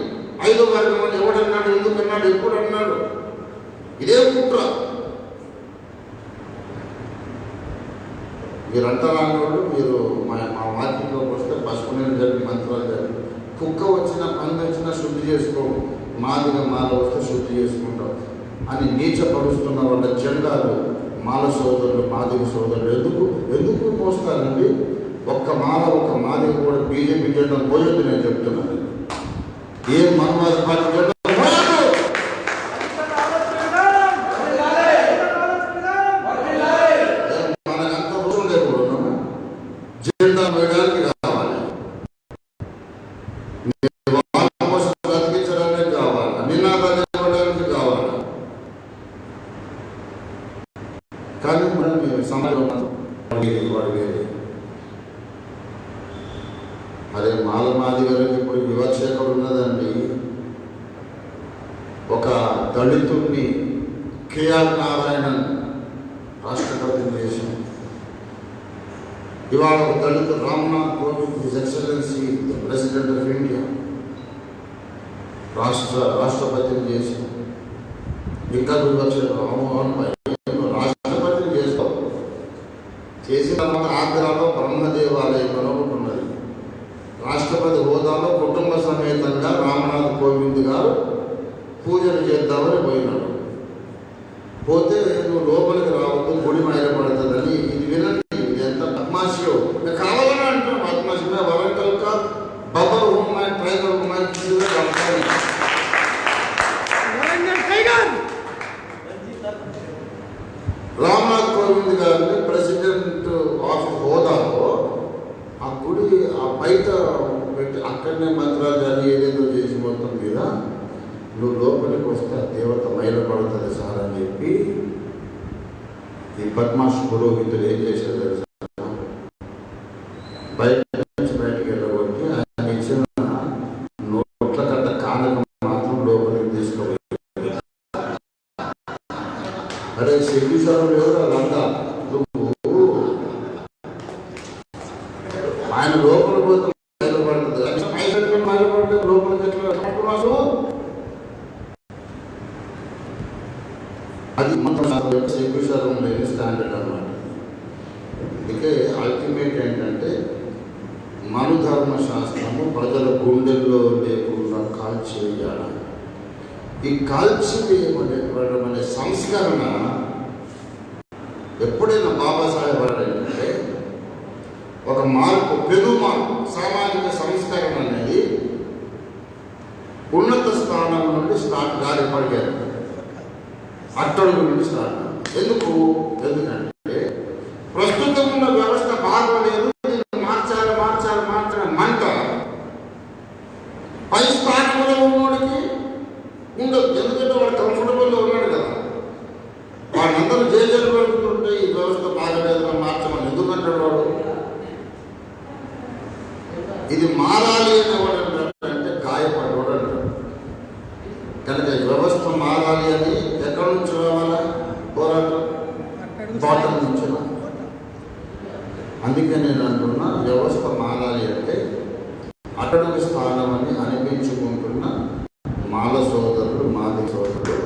5వ వాడు ఎవడన్నాడు? ఎందుకన్నాడు? ఎప్పుడు అన్నాడు? ఇదే కుట్ర. మీరంతా రానివాళ్ళు మీరు మా వాక్యంలోకి వస్తే పసుపు నీళ్ళు జరిపి మంత్రాలు జరిపి కుక్క వచ్చినా పంది వచ్చినా శుద్ధి చేసుకోము, మాదిగా మాల వస్తే శుద్ధి చేసుకుంటాం అని నీచపరుస్తున్న వాళ్ళ జెండాలు మాల సోదరులు, మాదిగ సోదరులు ఎందుకు మోస్తారండి? ఒక్క మాల ఒక మాదిగ కూడా బీజేపీ జెండా పోయొద్దు. నేను చెప్తున్నాను, ఏ మన్వాద పార్టీ జెండా జెండా వేయడానికి కావాలి, బ్రతికించడానికి కావాలి, నినాదాలు ఇవ్వడానికి కావాలి. కానీ మనం సమాజంలో వాడు వేరే. అదే మాల మాదిగలకు ఇప్పుడు వివక్ష ఎక్కడ ఉన్నదండి? ఒక దళితుడిని కేఆర్ నారాయణన్ రాష్ట్రపతిని చేశాం. ఇవాళ ఒక దళిత Ramnath Kovind, his excellency president of India, రాష్ట్రపతిని చేశాం. ఇంకా వివక్ష రాష్ట్రపతిని చేస్తాం. చేసిన తర్వాత ఆగ్రాలో బ్రహ్మదేవాలయం ఒకటి ఉన్నది. రాష్ట్రపతి హోదాలో కుటుంబ సమేతంగా రామ్నాథ్ కోవింద్ గారు పూజలు చేద్దామని పోయినాడు. పోతే నువ్వు లోపలికి రావద్దు, గుడి మైలపడుతుందని. ఇది వినండి, ఇది ఎంత బద్మాషియో. కావాలని అంటాం బద్మాషి. వరంగల్ కా బబర్ హోమ్ ట్రైబల్ లోపలికి వస్తే ఆ దేవత మైలపడుతుంది సార్ అని చెప్పి ఈ బద్మాష్ పురోహితులు ఏం చేశారు తెలుసా, బయటికి వెళ్ళగొట్టి ఆయన ఇచ్చిన నోట్ల కట్ట కానకం మాత్రం లోపలికి తీసుకుపోయి, అరే శివీశ్వరం ఎవరు అదంతా నువ్వు ఆయన లోపల పోతే అది మన శివీశ్వరం లేని స్టాండర్డ్ అన్నమాట. అందుకే అల్టిమేట్ ఏంటంటే మనుధర్మ శాస్త్రము ప్రజల గుండెల్లో లేకుండా కాల్చేయాలి. ఈ కాల్చివేయబడే సంస్కరణ ఎప్పుడైనా బాబాసాహెబ్ ఏంటంటే ఒక మార్పు, పెను మార్పు, సామాజిక సంస్కరణ అనేది ఉన్నత స్థానం నుండి స్టార్ట్ గాలి పడిగారు, అట్టడుగు నుండి స్టార్ట్. ఎందుకంటే ప్రస్తుతం ఉన్న వ్యవస్థ బాగోలేదు, మార్చాలి మంట పై స్థానంలో ఉన్నోడికి ఉండదు. ఎందుకంటే వాడు కంఫర్టబుల్లో ఉన్నాడు కదా, వాళ్ళందరూ జైలు పెడుతుంటే ఈ వ్యవస్థ బాగలేదు మార్చమని ఎందుకంటాడు వాడు. ఇది మారాలి అనేవాడు అంటే గాయపడవాడు అంటాడు. కనుక ఈ వ్యవస్థ మారాలి అని ఎక్కడి నుంచి రావాలా? పోరాటం బాటం నుంచి రావాలి. అందుకే నేను అంటున్నా, వ్యవస్థ మారాలి అంటే అటడుగు స్థానం అని అనిపించుకుంటున్న మాల సోదరులు, మాది సోదరులు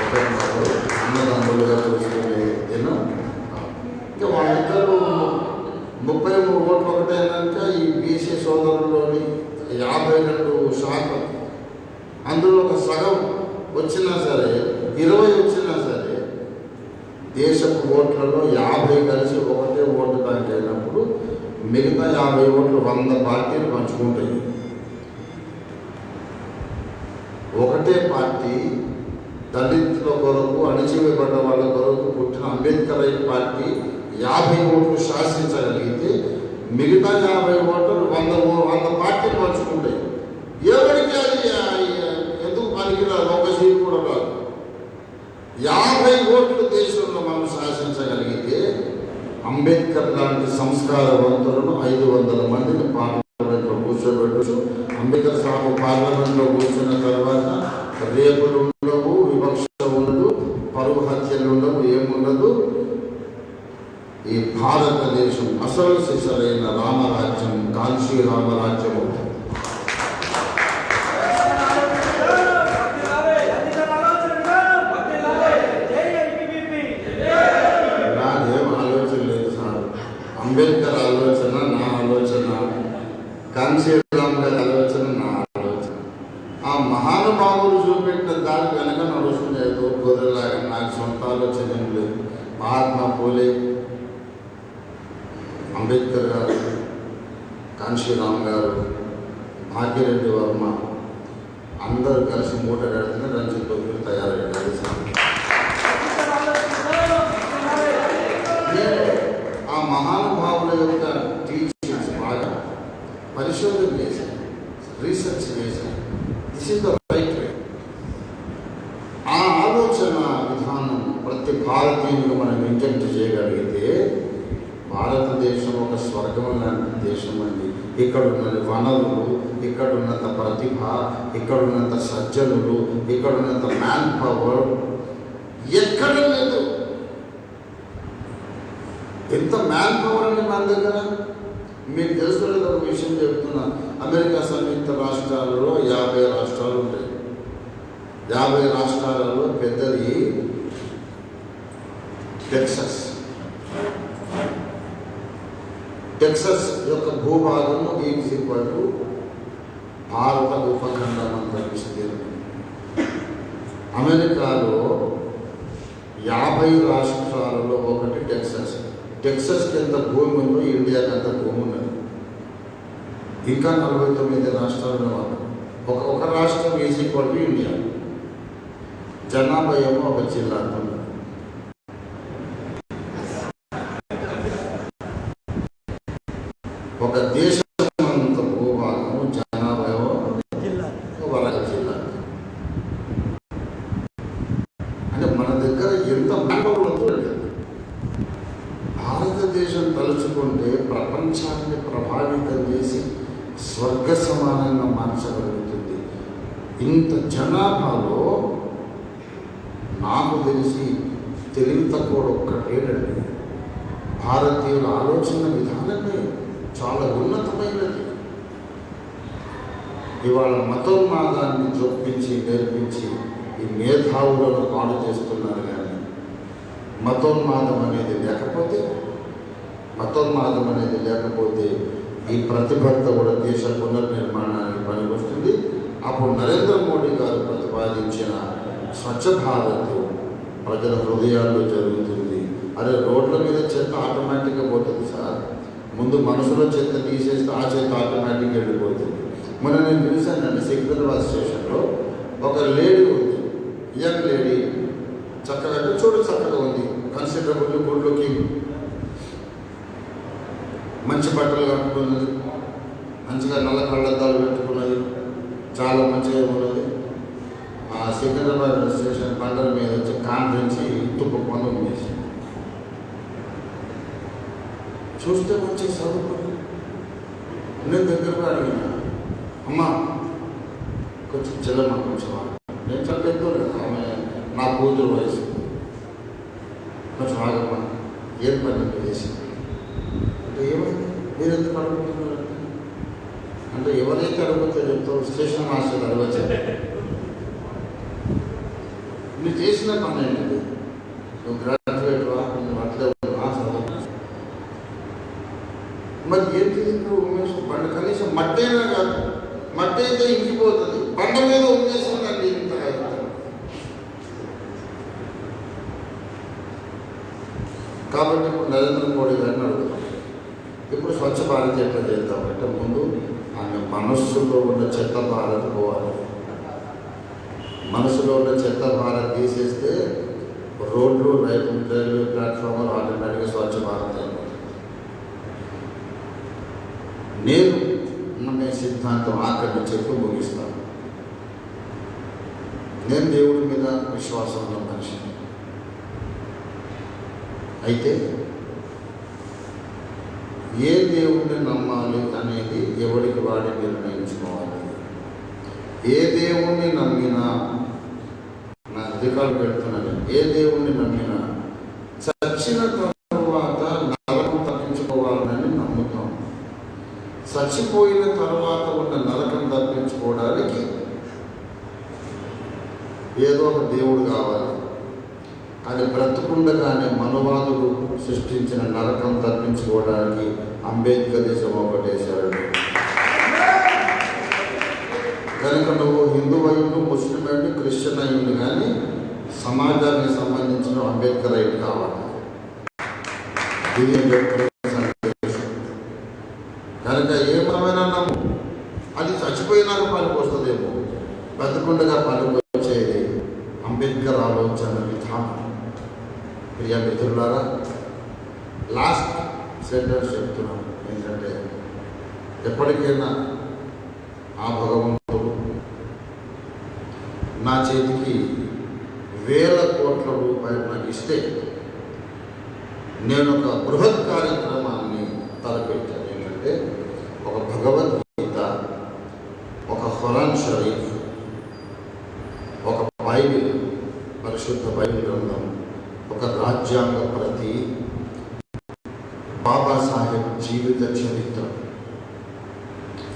ఒకరినొకరు అన్నదమ్ములుగా చూసుకునే దినం. ఇంకా వాళ్ళిద్దరూ 33 ఓట్లు ఒకటైనాక ఈ బీసీ సోదరుల్లోని 52%, అందులో ఒక సగం వచ్చినా సరే, 20 వచ్చినా సరే, దేశపు ఓట్లలో 50 కలిసి ఒకటే ఓటు బ్యాంక్ అయినప్పుడు మిగతా 50 ఓట్లు 100 పార్టీలు పంచుకుంటాయి. ఒకటే పార్టీ దళితుల కొరకు, అణచివేయబడ్డ వాళ్ళ కొరకు పుట్టిన అంబేద్కర్ పార్టీ 50 ఓట్లు శాసించగలిగితే మిగతా 50 ఓట్లు 100 పార్టీలు పంచుకుంటాయి. ఎవరికి అది ఎందుకు పనికిరాదు, ఒక సీటు కూడా కాదు. 50 ఓట్లు దేశంలో మనం శాసించగలిగితే అంబేద్కర్ లాంటి సంస్కారవంతులను 500 మందిని పార్లమెంట్లో కూర్చోబెట్టచ్చు. అంబేద్కర్ సాగు పార్లమెంట్లో కూర్చున్న తర్వాత రేపులు ఉండవు, వివక్ష ఉండదు, పరువు హత్యలు ఉండవు, ఏముండదు. ఈ భారతదేశం అసలు సిసలైన రామరాజ్యం, కాంక్షి రామరాజ్యం అవుతుంది. నాదేం ఆలోచన లేదు సార్, అంబేద్కర్ ఆలోచన నా ఆలోచన, కాంక్షి రామ్ గారి ఆలోచన నా ఆలోచన. ఆ మహానుభావులు చూపెట్టిన దాని వెనక నడుస్తుంది ఏదో గొర్రెలాగా. నాకు సొంత ఆలోచన ఏం లేదు. మహాత్మా పూలే, అంబేద్కర్ గారు, కాంశీరామ్ గారు, భాగ్యరెడ్డి వర్మ అందరూ కలిసి మూట కడితేనే రంజిత్ బొగ్గులు తయారయ్యారు. నేను ఆ మహానుభావుల యొక్క టీచింగ్స్ బాగా పరిశోధన చేశాను, రీసెర్చ్ చేశాను. This is the right way. ఆ ఆలోచన విధానం ప్రతి భారతీయులు మనం ఇంజెక్ట్ చేయగలిగితే భారతదేశం ఒక స్వర్గం లాంటి దేశం అండి. ఇక్కడున్న వనరులు, ఇక్కడున్నంత ప్రతిభ, ఇక్కడున్నంత సజ్జనులు, ఇక్కడున్నంత మ్యాన్ పవర్ ఎక్కడ లేదు. ఎంత మ్యాన్ పవర్ అండి మన దగ్గర. మీకు తెలుసుకోలేదు, ఒక విషయం చెప్తున్నా. అమెరికా సంయుక్త రాష్ట్రాలలో 50 రాష్ట్రాలు ఉంటాయి. 50 రాష్ట్రాలలో పెద్దది టెక్సస్. టెక్సస్ యొక్క భూభాగము ఈక్వల్ భారత ఉపఖండం అంత విస్తీర్ణం. అమెరికాలో 50 రాష్ట్రాలలో ఒకటి టెక్సస్. టెక్సస్కి ఎంత భూమి ఉందో ఇండియాకి అంత భూమి ఉన్నది. ఇంకా 49 రాష్ట్రాలు వాళ్ళు. ఒక రాష్ట్రం ఈజ్ ఈక్వల్ టు ఇండియా. జనాభా ఏమో ఒక జిల్లా అంటున్నారు. ఒక దేశం అంత భూభాగము జనాభా ఒక జిల్లా. దగ్గర ఎంత మానవులతో భారతదేశం తలుచుకుంటే ప్రపంచాన్ని ప్రభావితం చేసి స్వర్గ సమానంగా మార్చగలుగుతుంది. ఇంత జనాభాలో నాకు తెలిసి తెలివి తక్కువ ఒక్కటేనండి. భారతీయుల ఆలోచన విధానమే చాలా ఉన్నతమైనది. ఇవాళ మతోన్మాదాన్ని చొప్పించి నేర్పించి ఈ మేధావులను పాడు చేస్తున్నారు. కానీ మతోన్మాదం అనేది లేకపోతే ఈ ప్రతిభంతా కూడా దేశ పునర్నిర్మాణానికి పనికొస్తుంది. అప్పుడు నరేంద్ర మోడీ గారు ప్రతిపాదించిన స్వచ్ఛ భారత్ ప్రజల హృదయాల్లో జరుగుతుంది. అదే రోడ్ల మీద చెత్త ఆటోమేటిక్గా పోతుంది సార్. ముందు మనసులో చెత్త తీసేస్తే ఆ చెత్త ఆటోమేటిక్గా వెళ్ళిపోతుంది. మొన్న నేను చూశానండి, సికింద్రాబాద్ స్టేషన్లో ఒక లేడీ ఉంది, యంగ్ లేడీ, చక్కగా చక్కగా ఉంది, కన్సిడరబుల్ గుడ్ లుకింగ్, మంచి బట్టలు కట్టుకున్నది, మంచిగా నల్ల కళ్ళద్దాలు పెట్టుకున్నది, చాలా మంచిగా ఉన్నది. ఆ సికింద్రాబాద్ స్టేషన్ బండల మీద వచ్చి కాండ్రించి తుప్పుకొని ఉండేసి చూస్తే మంచి చదువుకుని నేను దగ్గరకు అడిగిన, అమ్మా కొంచెం చెల్లమ్మ కొంచెం, నేను చాలా పెద్దోడు కదా, ఆమె నా కూతురు వయసు, కొంచెం ఆగమ్మా, ఏం పని చేసి అంటే ఏమైంది, మీరు ఎందుకు అడుగుతున్నారు అంటే ఎవరైతే అడుగుతో చెప్తావు స్టేషన్ మాస్టర్ అడగచ్చా, నువ్వు చేసిన పని ఏంటిది, నువ్వు గ్రాడ్యుయేట్వా, నువ్వు అట్లే చదువు, మరి ఏంటి నువ్వు ఉమ్మేసి బండ కనీసం మట్టైనా కాదు, మట్టి అయితే ఇంకిపోతుంది, బండ మీద ఉమ్మేసిందండి ఇంత. కాబట్టి ఇప్పుడు నరేంద్ర మోడీ గారిని అడుగుతాం, ఇప్పుడు స్వచ్ఛ భారత్ ఎట్లా చేద్దాం అంటే ముందు ఆమె మనస్సులో ఉన్న చెత్త భారత్ పోవాలి. మనసులో ఉన్న చెత్త భారత్ తీసేస్తే రోడ్లు, రైల్వే ప్లాట్ఫామ్లు ఆటోమేటిక్గా స్వచ్ఛ భారత్ అయిపోతుంది. నేను నమ్మే సిద్ధాంతం ఆఖరిని చెప్పి ముగిస్తాను. నేను దేవుడి మీద విశ్వాసం ఉన్న మనిషిని. అయితే ఏ దేవుణ్ణి నమ్మాలి అనేది ఎవరికి వాడి నిర్ణయించుకోవాలి. ఏ దేవుణ్ణి నమ్మినా, నా అధికారులు పెడుతున్నాను, ఏ దేవుణ్ణి నమ్మినా చచ్చిన తర్వాత నరకం తప్పించుకోవాలని నమ్ముతాం. చచ్చిపోయిన తర్వాత ఉన్న నరకం తప్పించుకోవడానికి ఏదో ఒక దేవుడు కావాలి. అది బ్రతుకుండగానే మనువాదులు సృష్టించిన నరకం తప్పించుకోవడానికి అంబేద్కరిజం ఒకటేశాడు. కనుక నువ్వు హిందూ అయ్యిండు, ముస్లిం అయ్యిండు, క్రిస్టియన్ అయ్యిండు, కానీ సమాజానికి సంబంధించిన అంబేద్కర్ రైట్ కావాలి. కనుక ఏమైనా నమ్ము, అది చచ్చిపోయినాక పనికి వస్తుందేమో, బ్రతుకుండగా పనికి వచ్చేది అంబేద్కర్ ఆలోచన విధానం. ప్రియ మిత్రులారా, లాస్ట్ సెంటెన్స్ చెప్తున్నాను ఏంటంటే, ఎప్పటికైనా ఆ భగవంతుడు నా చేతికి 1000 కోట్ల రూపాయలు నాకు ఇస్తే నేను ఒక బృహత్ కార్యక్రమాన్ని తలపెట్టాను. ఏంటంటే ఒక భగవద్గీత, ఒక ఖురాన్ షరీఫ్, ఒక బైబిల్, పరిశుద్ధ బైబిల్ గ్రంథం, ఒక రాజ్యాంగ ప్రతి, బాబాసాహెబ్ జీవిత చరిత్ర,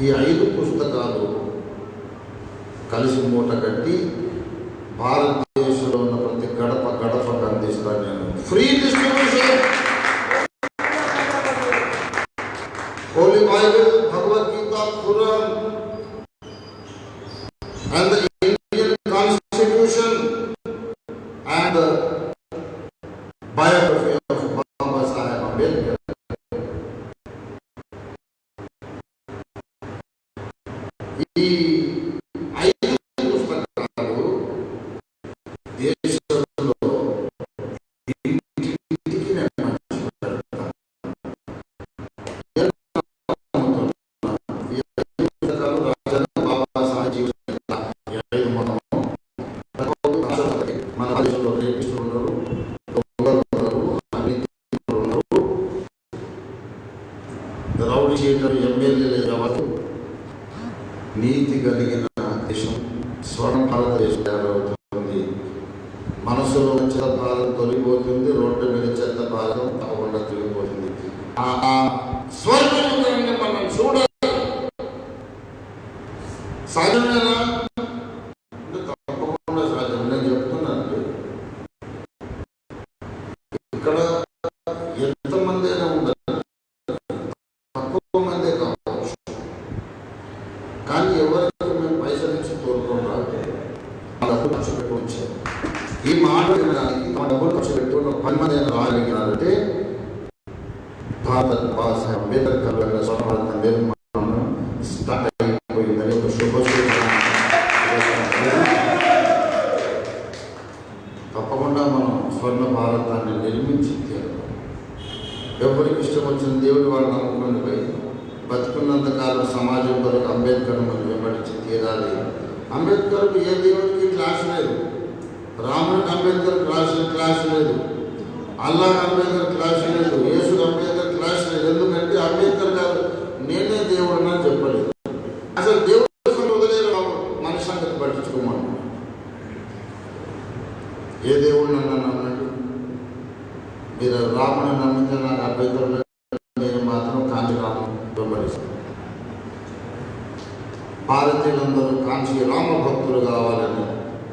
ఈ 5 పుస్తకాలు కలిసి మూట కట్టి భారతదేశంలో ఉన్న ప్రతి గడపకు అందిస్తాను నేను. Free distribution. Holi Bible, Bhagavad Gita, Quran and the Indian constitution and biography of Baba Saheb Ambedkar. ఈ 5 పుస్తకాలు దేశంలో ఇంటికి పుస్తకాలు రాజ్యాంగ, బాబా సాహెబ్ జీవిత, మన దేశంలో రేపిస్తున్నారు, ఖర్చు పెట్టుకొచ్చారు. ఈ మాట వినడానికి తమ డబ్బులు ఖర్చు పెట్టుకున్న 10 మంది రాగలిగినారంటే భారత భాష అంబేద్కర్ స్టార్ట్ అయిపోయిందని ఒక తప్పకుండా మనం స్వర్ణ భారతాన్ని నిర్మించి తీరాలి. ఎవరికి ఇష్టం వచ్చిన దేవుడు వాళ్ళు నమ్ముకొని పోయి బతుకున్నంతకాలం సమాజం కొరకు అంబేద్కర్ మనం వెంబడించి తీరాలి. అంబేద్కర్కు ఏ దేవుడికి క్లాస్ లేదు, రాముడికి అంబేద్కర్ క్లాస్ లేదు, అల్లాహ్ అంబేద్కర్ క్లాస్ లేదు, యేసు అంబేద్కర్ క్లాస్ లేదు. ఎందుకంటే అంబేద్కర్ గారు నేనే దేవుడు అని చెప్పలేదు. అసలు దేవుడు వదిలేదు మనిషి సంగతి పట్టించుకోమని. ఏ దేవుడిని అన్నాను అన్నట్టు మీరు రాముని నమ్మితే నాకు అభ్యంతరం లేదు, నేను మాత్రం కాంచి రాముని వెంబడిస్తాను. భారతీయులందరూ కాంచి రామ భక్తులు కావాలని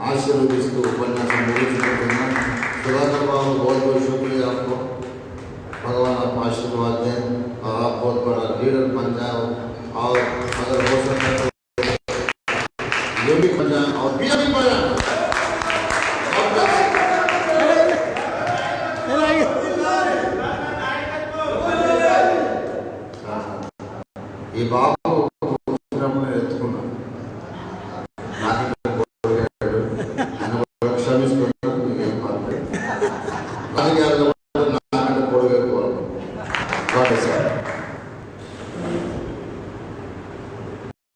ఆశీర్వదిస్తూ ఉపన్యాసం ముగించుకుంటున్నాం. सुधाकर बाबू बहुत बहुत शुक्रिया आपको, भगवान आपको आशीर्वाद दें और आप बहुत बड़ा लीडर बन जाओ और अगर हो सकता है ये भी बन जाए और भी बन जाए। ये बाबू క్షమిస్తున్నాను.